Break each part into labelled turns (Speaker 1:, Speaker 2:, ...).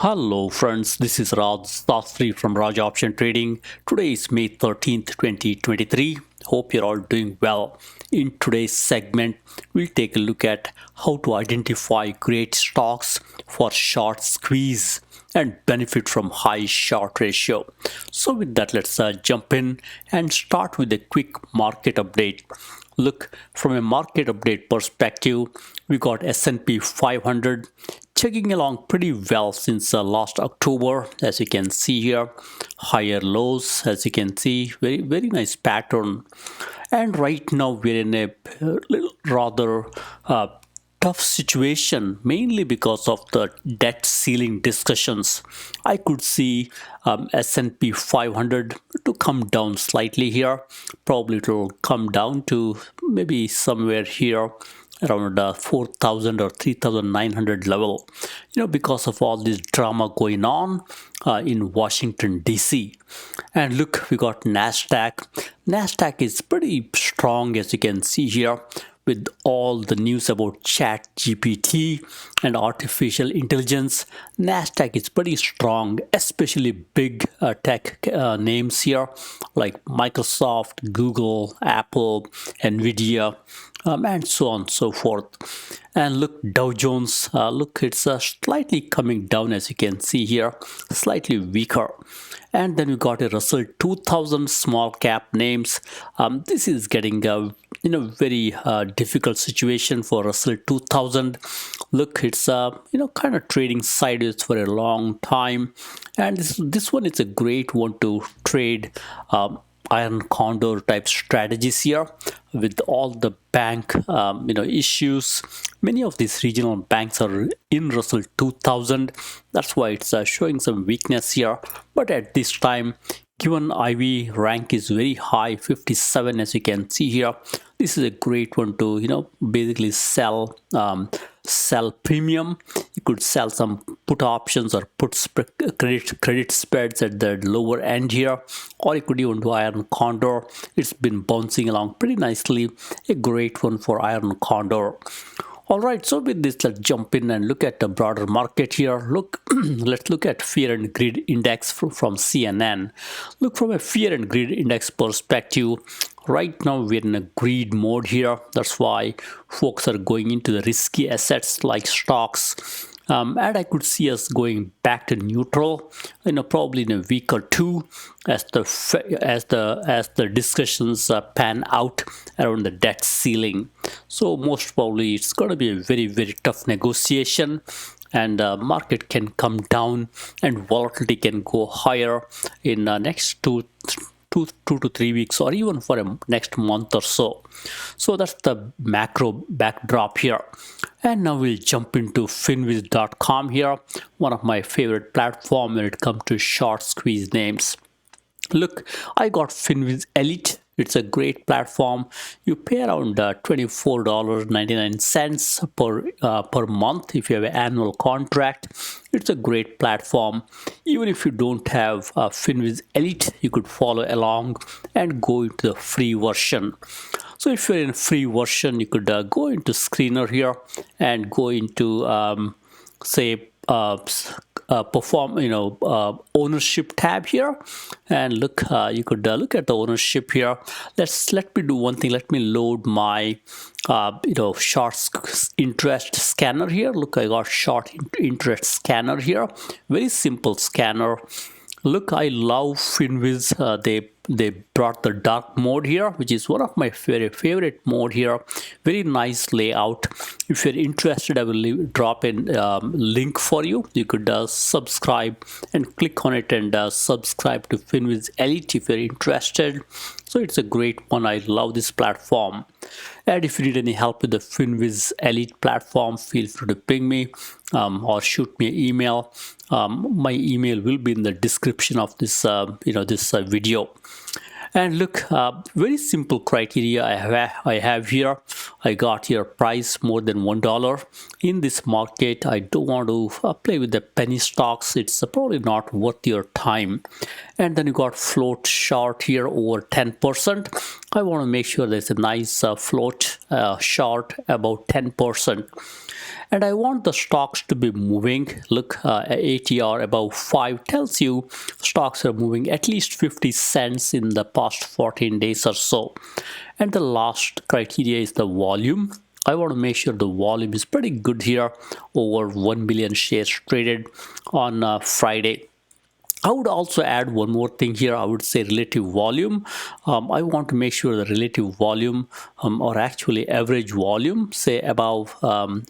Speaker 1: Hello friends, this is Raj Sastry from Raj Option Trading. Today is May 13th, 2023. Hope you're all doing well. In today's segment, we'll take a look at how to identify great stocks for short squeeze and benefit from high short ratio. So with that, let's jump in and start with a quick market update. Look, from a market update perspective, we got S&P 500 checking along pretty well since last October. As you can see here, higher lows, as you can see, very nice pattern. And right now we're in a little rather tough situation, mainly because of the debt ceiling discussions. I could see S&P 500 to come down slightly here. Probably it will come down to maybe somewhere here around 4,000 or 3,900 level, because of all this drama going on in Washington DC. And look, we got Nasdaq is pretty strong, as you can see here, with all the news about chat GPT and artificial intelligence. Nasdaq is pretty strong, especially big tech names here like Microsoft, Google, Apple, Nvidia, and so on and so forth. And look, Dow Jones, look, it's slightly coming down, as you can see here, slightly weaker. And then we got a Russell 2000 small cap names. This is getting a very difficult situation for Russell 2000. Look, it's kind of trading sideways for a long time, and this one is a great one to trade iron condor type strategies here with all the bank issues. Many of these regional banks are in Russell 2000. That's why it's showing some weakness here. But at this time, given IV rank is very high, 57, as you can see here, this is a great one to basically sell premium. You could sell some put options or credit spreads at the lower end here, or you could even do iron condor. It's been bouncing along pretty nicely. A great one for iron condor. All right, so with this, let's jump in and look at the broader market here. Look, let's look at fear and greed index from CNN. Look, from a fear and greed index perspective, right now we're in a greed mode here. That's why folks are going into the risky assets like stocks. And I could see us going back to neutral, probably in a week or two, as the discussions pan out around the debt ceiling. So most probably it's going to be a very tough negotiation, and market can come down and volatility can go higher in next two to 3 weeks, or even for a next month or so. So that's the macro backdrop here. And now we'll jump into finviz.com here, one of my favorite platforms when it comes to short squeeze names. Look, I got Finviz Elite. It's a great platform. You pay around $24.99 per month if you have an annual contract. It's a great platform. Even if you don't have Finviz Elite, you could follow along and go into the free version. So if you're in a free version, you could go into screener here and go into ownership tab here, and look, you could look at the ownership here. Let me do one thing. Let me load my short interest scanner here. Look, I got short interest scanner here. Very simple scanner. Look, I love Finviz. They brought the dark mode here, which is one of my favorite mode here. Very nice layout. If you're interested, I will drop in link for you. You could subscribe and click on it and subscribe to Finviz Elite if you're interested. So it's a great one. I love this platform. And if you need any help with the Finviz Elite platform, feel free to ping me or shoot me an email. My email will be in the description of this video. And look, very simple criteria I have here. I got here price more than $1. In this market, I don't want to play with the penny stocks. It's probably not worth your time. and then you got float short here over 10%. I want to make sure there's a nice float short about 10%. And I want the stocks to be moving. Look, ATR above 5 tells you stocks are moving at least 50 cents in the past 14 days or so. And the last criteria is the volume. I want to make sure the volume is pretty good here, over 1 million shares traded on Friday. I would also add one more thing here. I would say relative volume. I want to make sure the relative volume or actually average volume, say above 1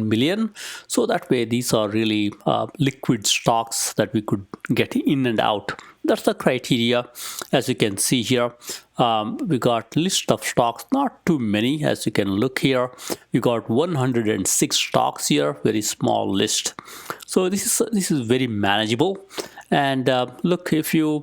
Speaker 1: million. So that way these are really liquid stocks that we could get in and out. That's the criteria. As you can see here, we got list of stocks, not too many. As you can look here, we got 106 stocks here, very small list. So this is very manageable. And look, if you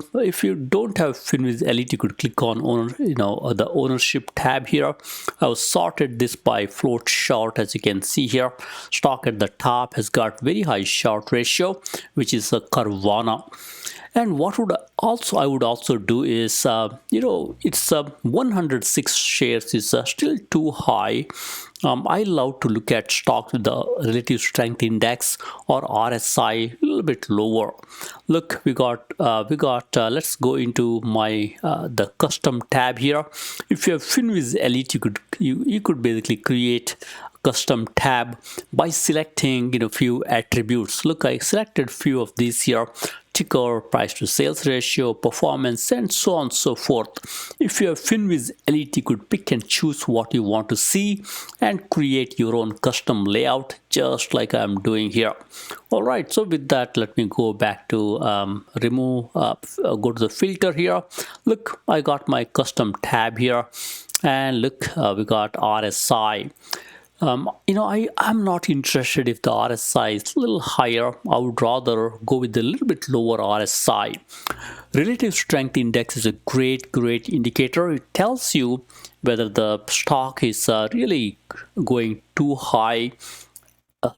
Speaker 1: don't have FinViz Elite, you could click on the ownership tab here. I've sorted this by float short. As you can see here, stock at the top has got very high short ratio, which is a Carvana. And what I would also do is, it's 106 shares is still too high. I love to look at stocks with the relative strength index or RSI a little bit lower. Look, we got let's go into my the custom tab here. If you have FinViz Elite, you could basically create custom tab by selecting few attributes. Look, I selected few of these here: ticker, price to sales ratio, performance, and so on and so forth. If you have FinViz Elite, you could pick and choose what you want to see and create your own custom layout, just like I'm doing here. All right, so with that, let me go back to go to the filter here. Look, I got my custom tab here, and look, we got RSI. I'm not interested if the RSI is a little higher. I would rather go with a little bit lower RSI. Relative strength index is a great indicator. It tells you whether the stock is really going too high,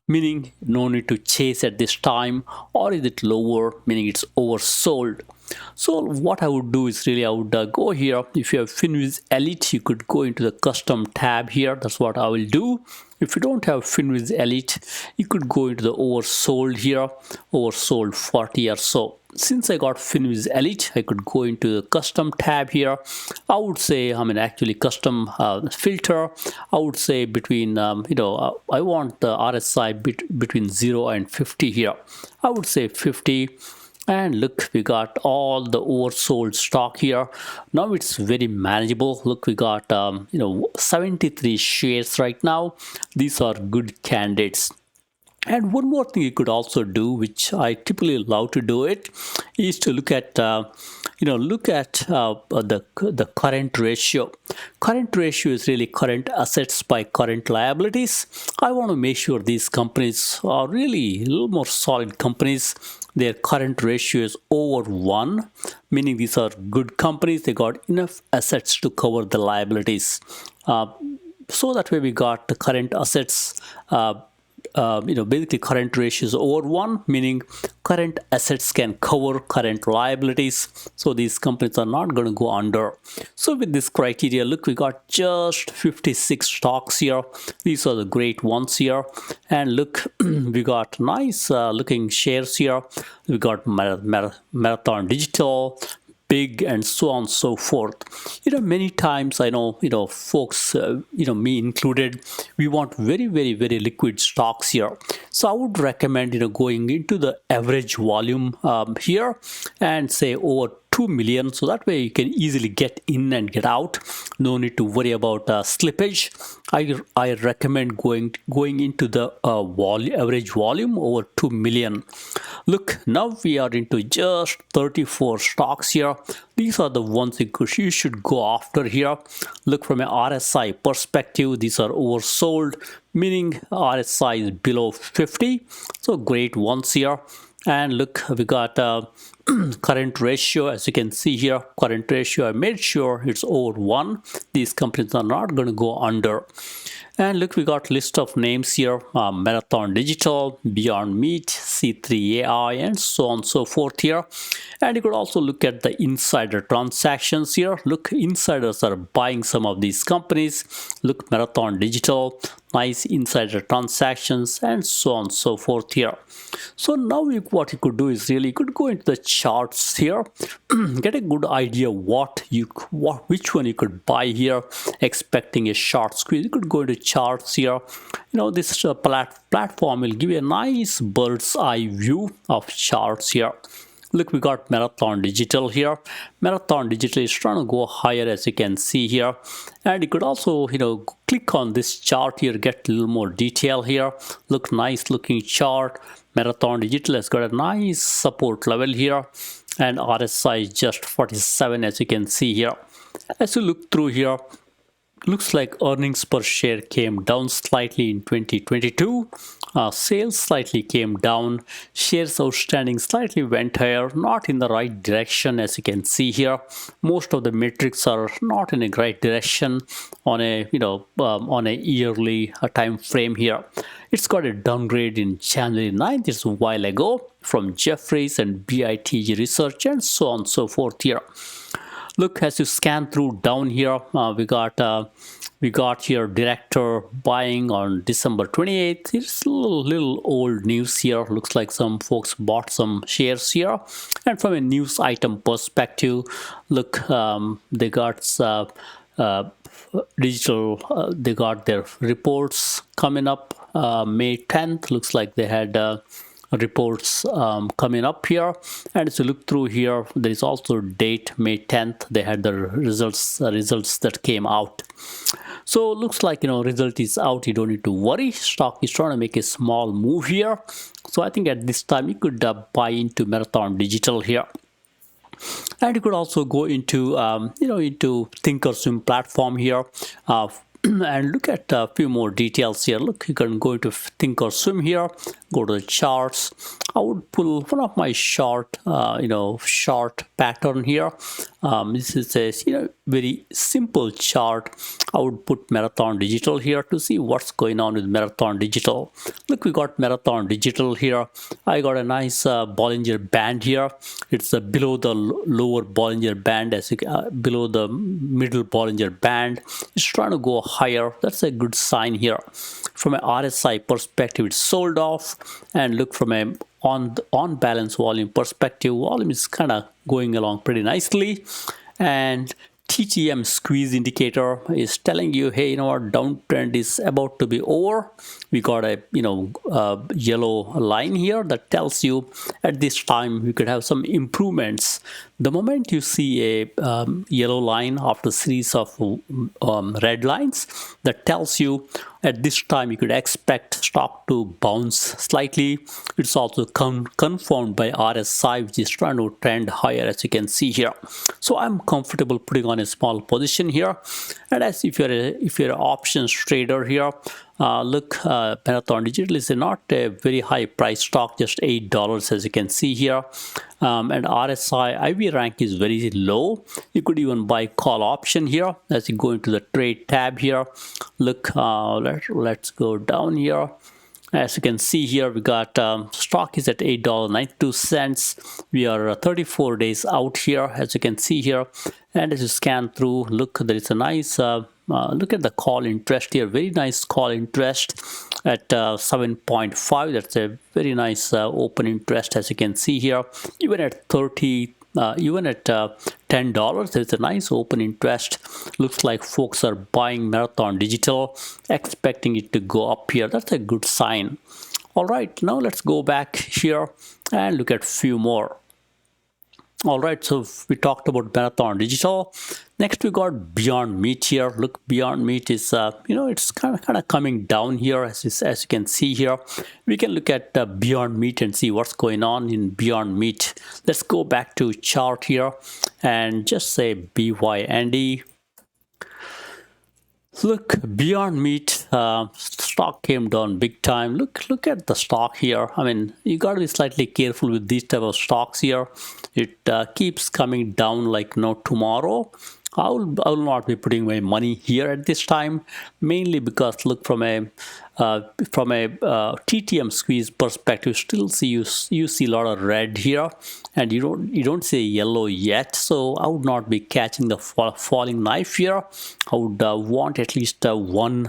Speaker 1: meaning no need to chase at this time, or is it lower, meaning it's oversold. So what I would do is I would go here. If you have FinViz Elite, you could go into the custom tab here. That's what I will do. If you don't have FinViz Elite, you could go into the oversold here, oversold 40 or so. Since I got FinViz Elite, I could go into the custom tab here. I would say, actually custom filter. I would say between, I want the RSI between 0 and 50 here. I would say 50. And look, we got all the oversold stock here. Now it's very manageable. Look, we got 73 shares right now. These are good candidates. And one more thing you could also do, which I typically love to do it, is to look at the current ratio. Current ratio is really current assets by current liabilities. I want to make sure these companies are really a little more solid companies. Their current ratio is over 1, meaning these are good companies. They got enough assets to cover the liabilities. So that way we got the current assets, basically current ratio is over 1, meaning current assets can cover current liabilities. So these companies are not going to go under. So with this criteria, look, we got just 56 stocks here. These are the great ones here. And look, we got nice looking shares here. We got Marathon Digital, Big, and so on and so forth. Many times I know, folks, me included, we want very liquid stocks here. So I would recommend, going into the average volume here and say over 2 million. So that way you can easily get in and get out. No need to worry about slippage. I recommend going into the average volume over 2 million. Look, now we are into just 34 stocks here. These are the ones you should go after here. Look, from an RSI perspective, these are oversold, meaning RSI is below 50. So great ones here. And look, we got current ratio, as you can see here, current ratio, I made sure it's over 1. These companies are not going to go under. And look, we got list of names here, Marathon Digital, Beyond Meat, C3 AI, and so on and so forth here. And you could also look at the insider transactions here. Look, insiders are buying some of these companies. Look, Marathon Digital, nice insider transactions, and so on and so forth here. So now what you could do is really you could go into the charts here, get a good idea which one you could buy here, expecting a short squeeze. You could go into charts here. This platform will give you a nice bird's eye view of charts here. Look, we got Marathon Digital here. Marathon Digital is trying to go higher, as you can see here. And you could also, click on this chart here, get a little more detail here. Look, nice looking chart. Marathon Digital has got a nice support level here. And RSI is just 47, as you can see here. As you look through here, looks like earnings per share came down slightly in 2022. Sales slightly came down. Shares outstanding slightly went higher, not in the right direction, as you can see here. Most of the metrics are not in a right direction on a on a yearly time frame here. It's got a downgrade in January 9th. It's a while ago from Jefferies and BITG Research and so on and so forth here. Look, as you scan through down here, we got here director buying on December 28th. It's a little old news here. Looks like some folks bought some shares here. And from a news item perspective, look, they got digital. They got their reports coming up May 10th. Looks like they had reports coming up here, and as you look through here, there is also date May 10th. They had the results that came out. So looks like result is out. You don't need to worry. Stock is trying to make a small move here. So I think at this time you could buy into Marathon Digital here. And you could also go into into Thinkorswim platform here. And look at a few more details here. Look, you can go into Thinkorswim here, go to the charts. I would pull one of my short pattern here. This is a very simple chart. I would put Marathon Digital here to see what's going on with Marathon Digital. Look, we got Marathon Digital here. I got a nice Bollinger Band here. It's below the lower Bollinger Band, below the middle Bollinger Band. It's trying to go higher. That's a good sign here. From an RSI perspective, it's sold off. And look, from a on balance volume perspective, volume is kind of going along pretty nicely. And TTM squeeze indicator is telling you, hey, what, downtrend is about to be over. We got a yellow line here that tells you at this time we could have some improvements. The moment you see a yellow line after a series of red lines, that tells you at this time you could expect stock to bounce slightly. It's also confirmed by RSI, which is trying to trend higher, as you can see here. So I'm comfortable putting on a small position here. And as if you're an options trader here, look, Marathon Digital is not a very high price stock, just $8, as you can see here. And RSI IV rank is very low. You could even buy call option here as you go into the trade tab here. Look, let's go down here. As you can see here, we got stock is at $8.92. We are 34 days out here, as you can see here. And as you scan through, look, there is a nice look at the call interest here. Very nice call interest at 7.5. That's a very nice open interest, as you can see here. Even at $10, there's a nice open interest. Looks like folks are buying Marathon Digital, expecting it to go up here. That's a good sign. All right, now let's go back here and look at a few more. All right, so we talked about Marathon Digital. Next, we got Beyond Meat here. Look, Beyond Meat is, it's kind of coming down here, as you can see here. We can look at Beyond Meat and see what's going on in Beyond Meat. Let's go back to chart here and just say BYND. Look, Beyond Meat stock came down big time. Look at the stock here. I mean, you got to be slightly careful with these type of stocks here. It keeps coming down like no tomorrow. I will not be putting my money here at this time, mainly because look, from a TTM squeeze perspective, still see you see a lot of red here, and you don't see yellow yet. So I would not be catching the falling knife here. I would want at least one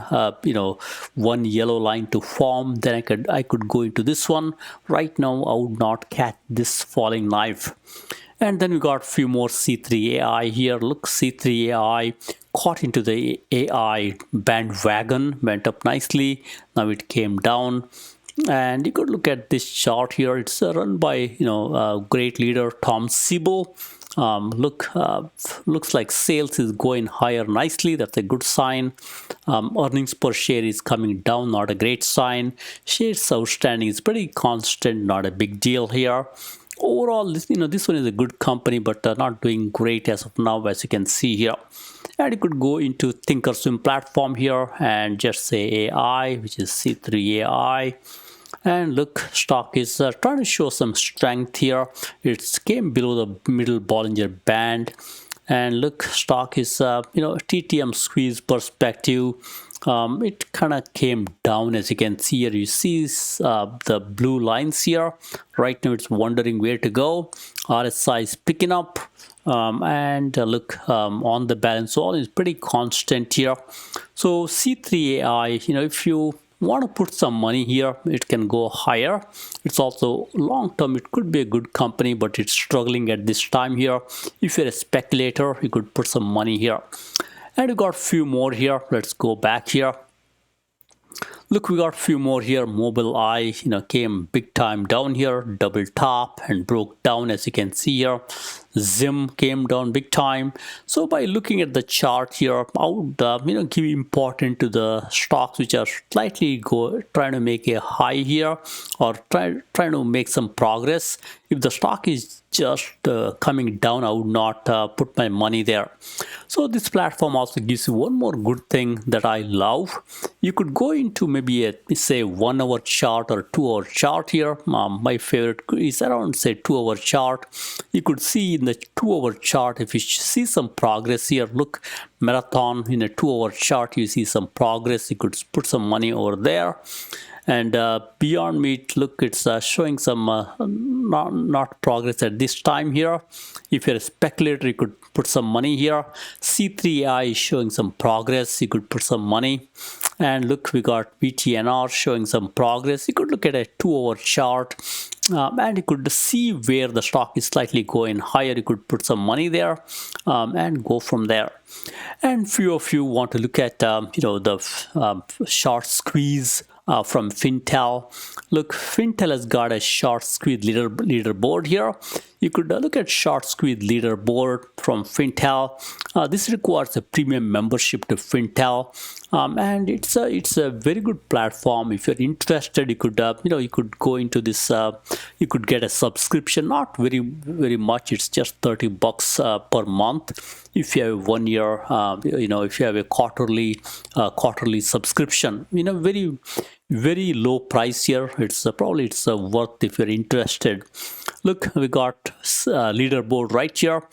Speaker 1: one yellow line to form. Then I could go into this one. Right now I would not catch this falling knife. And then we got a few more C3 AI here. Look, C3 AI caught into the AI bandwagon, went up nicely. Now it came down. And you could look at this chart here. It's run by great leader Tom Siebel. Looks like sales is going higher nicely. That's a good sign. Earnings per share is coming down, not a great sign. Shares outstanding is pretty constant, not a big deal here. Overall, this one is a good company, but not doing great as of now, as you can see here. And you could go into Thinkorswim platform here and just say AI, which is C3 AI. And look, stock is trying to show some strength here. It came below the middle Bollinger Band. And look, stock is TTM squeeze perspective. It kind of came down, as you can see here. You see the blue lines here. Right now it's wondering where to go. RSI is picking up, and look, on the balance all is pretty constant here. So C3 AI, if you want to put some money here, it can go higher. It's also long term, it could be a good company, but it's struggling at this time here. If you're a speculator, you could put some money here. And we got a few more here. Let's go back here. Look, we got a few more here. Mobileye, came big time down here, double top and broke down, as you can see here. Zim came down big time. So by looking at the chart here, I would give important to the stocks which are slightly trying to make a high here, or trying to make some progress. If the stock is just coming down, I would not put my money there. So this platform also gives you one more good thing that I love. You could go into maybe a, say, 1 hour chart or 2 hour chart here. My favorite is around, say, 2 hour chart. You could see in the 2 hour chart, if you see some progress here, look, Marathon in a 2 hour chart, you see some progress. You could put some money over there. And Beyond Meat, look, it's showing some not progress at this time here. If you're a speculator, you could put some money here. C3i is showing some progress. You could put some money. And look, we got VTNR showing some progress. You could look at a 2 hour chart. And you could see where the stock is slightly going higher. You could put some money there and go from there. And few of you want to look at the short squeeze from Fintel. Look, Fintel has got a short squeeze leaderboard here. You could look at short squeeze leaderboard from Fintel. This requires a premium membership to Fintel, and it's a very good platform. If you're interested, you could you could go into this. You could get a subscription, not very much. It's just $30 per month. If you have 1 year, if you have a quarterly subscription, very low price here. It's probably worth if you're interested. Look, we got leaderboard right here.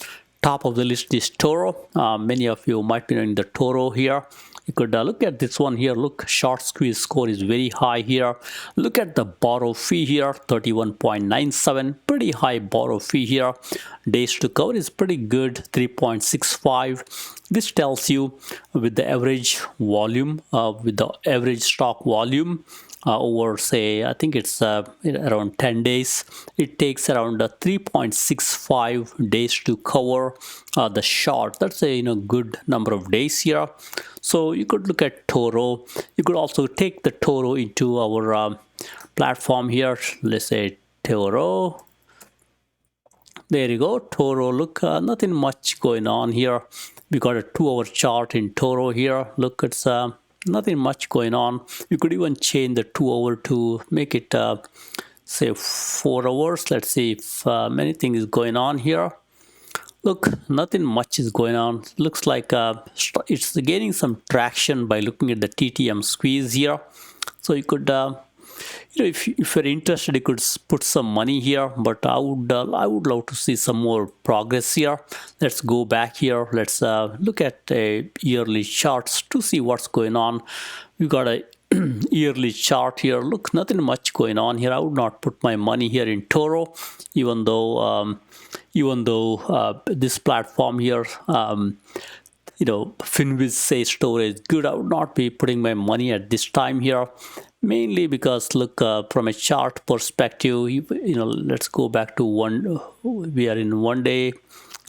Speaker 1: Top of the list is Toro. Many of you might be knowing the Toro here. You could look at this one here. Look, short squeeze score is very high here. Look at the borrow fee here, 31.97. Pretty high borrow fee here. Days to cover is pretty good, 3.65. This tells you with the average volume, with the average stock volume, over, say, I think it's around 10 days. It takes around 3.65 days to cover the short. That's a good number of days here. So you could look at Toro. You could also take the Toro into our platform here. Let's say Toro. There you go, Toro. Look, nothing much going on here. We got a 2 hour chart in Toro here. Look, it's nothing much going on. You could even change the 2 hour to make it say 4 hours. Let's see if anything is going on here. Look, nothing much is going on. Looks like it's gaining some traction by looking at the TTM squeeze here. So you could, if you're interested, you could put some money here. But I would love to see some more progress here. Let's go back here. Let's look at yearly charts to see what's going on. We got a yearly chart here. Look, nothing much going on here. I would not put my money here in Toro, even though this platform here, Finviz says storage is good. I would not be putting my money at this time here, mainly because look, from a chart perspective, let's go back to we are in 1 day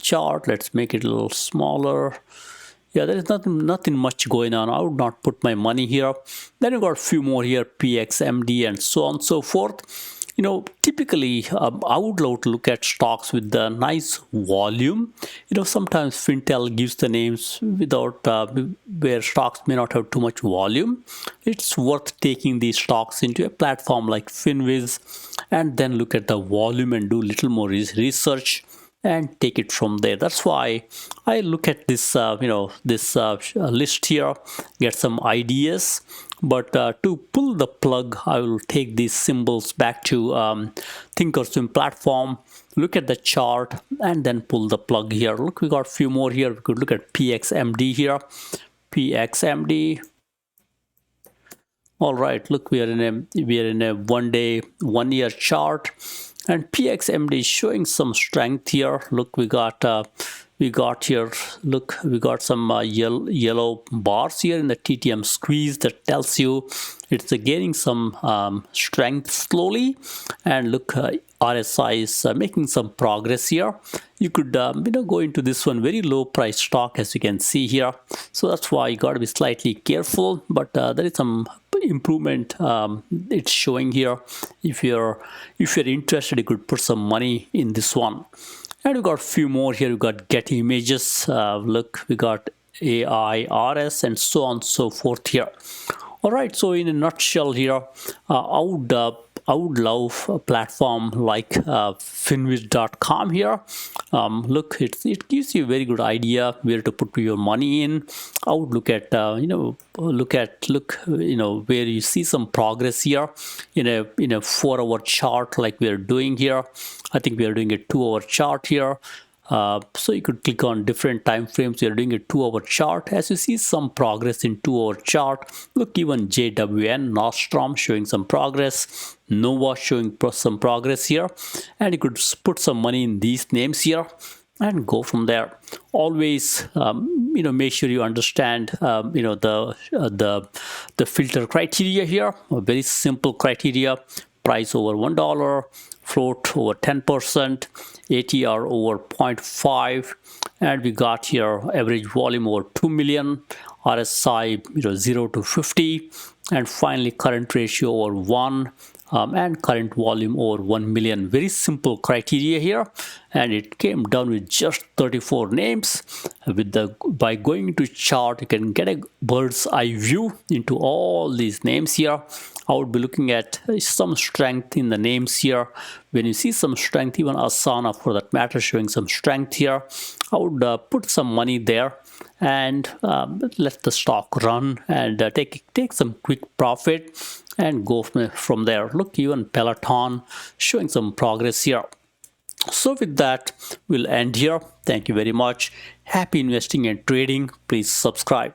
Speaker 1: chart. Let's make it a little smaller. Yeah, there is nothing much going on. I would not put my money here. Then you got a few more here, PXMD and so on and so forth. Typically, I would love to look at stocks with the nice volume. Sometimes Fintel gives the names without where stocks may not have too much volume. It's worth taking these stocks into a platform like Finviz and then look at the volume and do a little more research and take it from there. That's why I look at this, list here, get some ideas. But to pull the plug, I will take these symbols back to Thinkorswim platform, look at the chart, and then pull the plug here. Look, we got a few more here. We could look at PXMD here. PXMD. All right, look, we are in a 1 year chart. And PXMD is showing some strength here. Look, we got here. Look, we got some yellow bars here in the TTM squeeze that tells you it's gaining some strength slowly. And look, RSI is making some progress here. You could go into this one, very low price stock, as you can see here. So that's why you got to be slightly careful. But there is some improvement it's showing here. If you're interested, you could put some money in this one. And we got a few more here. We got Getty Images. Look, we got AIRS and so on and so forth here. All right, so in a nutshell here, I would love a platform like finviz.com here. Look, it gives you a very good idea where to put your money in. I would look at where you see some progress here in a 4-hour chart like we are doing here. I think we are doing a 2-hour chart here. So you could click on different time frames. You're doing a 2-hour chart. As you see some progress in 2-hour chart, look, even JWN, Nostrom showing some progress, Nova showing some progress here, and you could put some money in these names here and go from there. Always, make sure you understand, the filter criteria here. A very simple criteria: price over $1, float over 10%, ATR over 0.5, and we got here average volume over 2 million, RSI 0 to 50, and finally current ratio over 1, and current volume over 1 million. Very simple criteria here, and it came down with just 34 names. By going to chart, you can get a bird's eye view into all these names here. I would be looking at some strength in the names here. When you see some strength, even Asana for that matter showing some strength here, I would put some money there and let the stock run and take some quick profit and go from there. Look, even Peloton showing some progress here. So with that, we'll end here. Thank you very much. Happy investing and trading. Please subscribe.